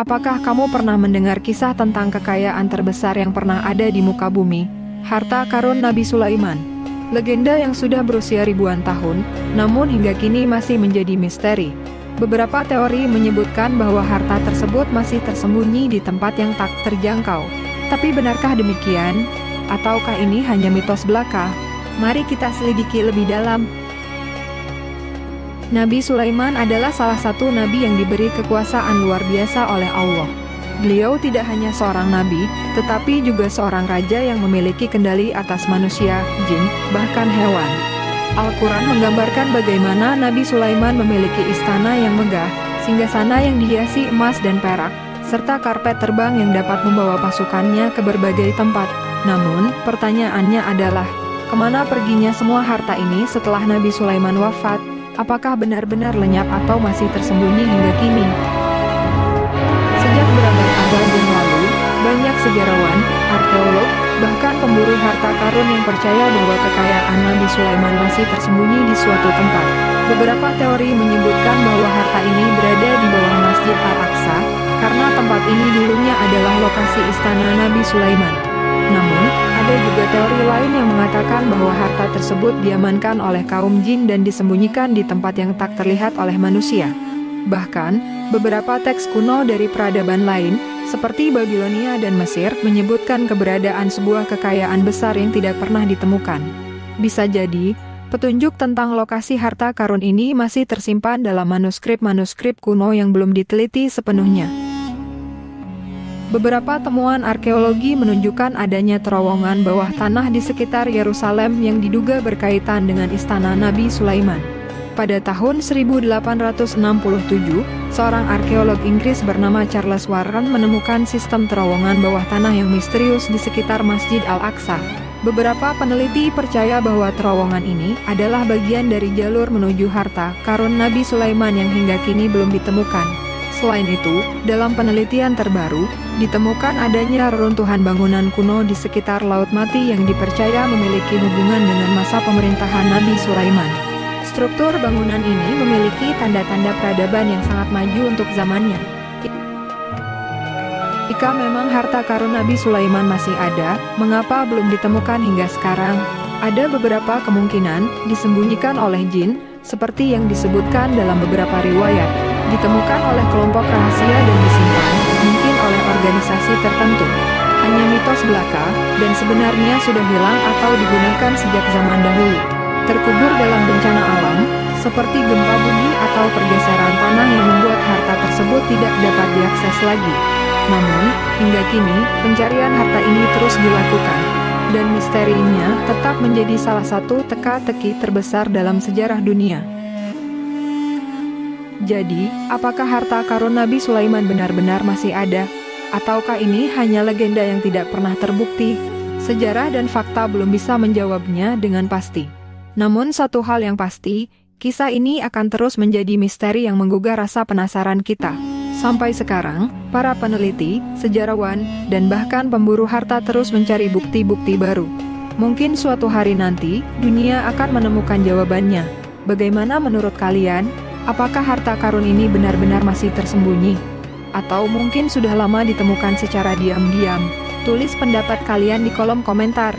Apakah kamu pernah mendengar kisah tentang kekayaan terbesar yang pernah ada di muka bumi? Harta karun Nabi Sulaiman. Legenda yang sudah berusia ribuan tahun, namun hingga kini masih menjadi misteri. Beberapa teori menyebutkan bahwa harta tersebut masih tersembunyi di tempat yang tak terjangkau. Tapi benarkah demikian? Ataukah ini hanya mitos belaka? Mari kita selidiki lebih dalam. Nabi Sulaiman adalah salah satu nabi yang diberi kekuasaan luar biasa oleh Allah. Beliau tidak hanya seorang nabi, tetapi juga seorang raja yang memiliki kendali atas manusia, jin, bahkan hewan. Al-Quran menggambarkan bagaimana Nabi Sulaiman memiliki istana yang megah, singgasana yang dihiasi emas dan perak, serta karpet terbang yang dapat membawa pasukannya ke berbagai tempat. Namun, pertanyaannya adalah, kemana perginya semua harta ini setelah Nabi Sulaiman wafat? Apakah benar-benar lenyap atau masih tersembunyi hingga kini? Sejak berabad-abad yang lalu, banyak sejarawan, arkeolog, bahkan pemburu harta karun yang percaya bahwa kekayaan Nabi Sulaiman masih tersembunyi di suatu tempat. Beberapa teori menyebutkan bahwa harta ini berada di bawah Masjid Al-Aqsa, karena tempat ini dulunya adalah lokasi istana Nabi Sulaiman. Namun, ada juga teori lain yang mengatakan bahwa harta tersebut diamankan oleh kaum jin dan disembunyikan di tempat yang tak terlihat oleh manusia. Bahkan, beberapa teks kuno dari peradaban lain, seperti Babilonia dan Mesir, menyebutkan keberadaan sebuah kekayaan besar yang tidak pernah ditemukan. Bisa jadi, petunjuk tentang lokasi harta karun ini masih tersimpan dalam manuskrip-manuskrip kuno yang belum diteliti sepenuhnya. Beberapa temuan arkeologi menunjukkan adanya terowongan bawah tanah di sekitar Yerusalem yang diduga berkaitan dengan istana Nabi Sulaiman. Pada tahun 1867, seorang arkeolog Inggris bernama Charles Warren menemukan sistem terowongan bawah tanah yang misterius di sekitar Masjid Al-Aqsa. Beberapa peneliti percaya bahwa terowongan ini adalah bagian dari jalur menuju harta karun Nabi Sulaiman yang hingga kini belum ditemukan. Selain itu, dalam penelitian terbaru, ditemukan adanya reruntuhan bangunan kuno di sekitar Laut Mati yang dipercaya memiliki hubungan dengan masa pemerintahan Nabi Sulaiman. Struktur bangunan ini memiliki tanda-tanda peradaban yang sangat maju untuk zamannya. Jika memang harta karun Nabi Sulaiman masih ada, mengapa belum ditemukan hingga sekarang? Ada beberapa kemungkinan disembunyikan oleh jin, seperti yang disebutkan dalam beberapa riwayat. Ditemukan oleh kelompok rahasia dan disimpan, mungkin oleh organisasi tertentu. Hanya mitos belaka, dan sebenarnya sudah hilang atau digunakan sejak zaman dahulu. Terkubur dalam bencana alam, seperti gempa bumi atau pergeseran tanah yang membuat harta tersebut tidak dapat diakses lagi. Namun, hingga kini, pencarian harta ini terus dilakukan. Dan misterinya tetap menjadi salah satu teka-teki terbesar dalam sejarah dunia. Jadi, apakah harta karun Nabi Sulaiman benar-benar masih ada? Ataukah ini hanya legenda yang tidak pernah terbukti? Sejarah dan fakta belum bisa menjawabnya dengan pasti. Namun satu hal yang pasti, kisah ini akan terus menjadi misteri yang menggugah rasa penasaran kita. Sampai sekarang, para peneliti, sejarawan, dan bahkan pemburu harta terus mencari bukti-bukti baru. Mungkin suatu hari nanti, dunia akan menemukan jawabannya. Bagaimana menurut kalian? Apakah harta karun ini benar-benar masih tersembunyi? Atau mungkin sudah lama ditemukan secara diam-diam? Tulis pendapat kalian di kolom komentar.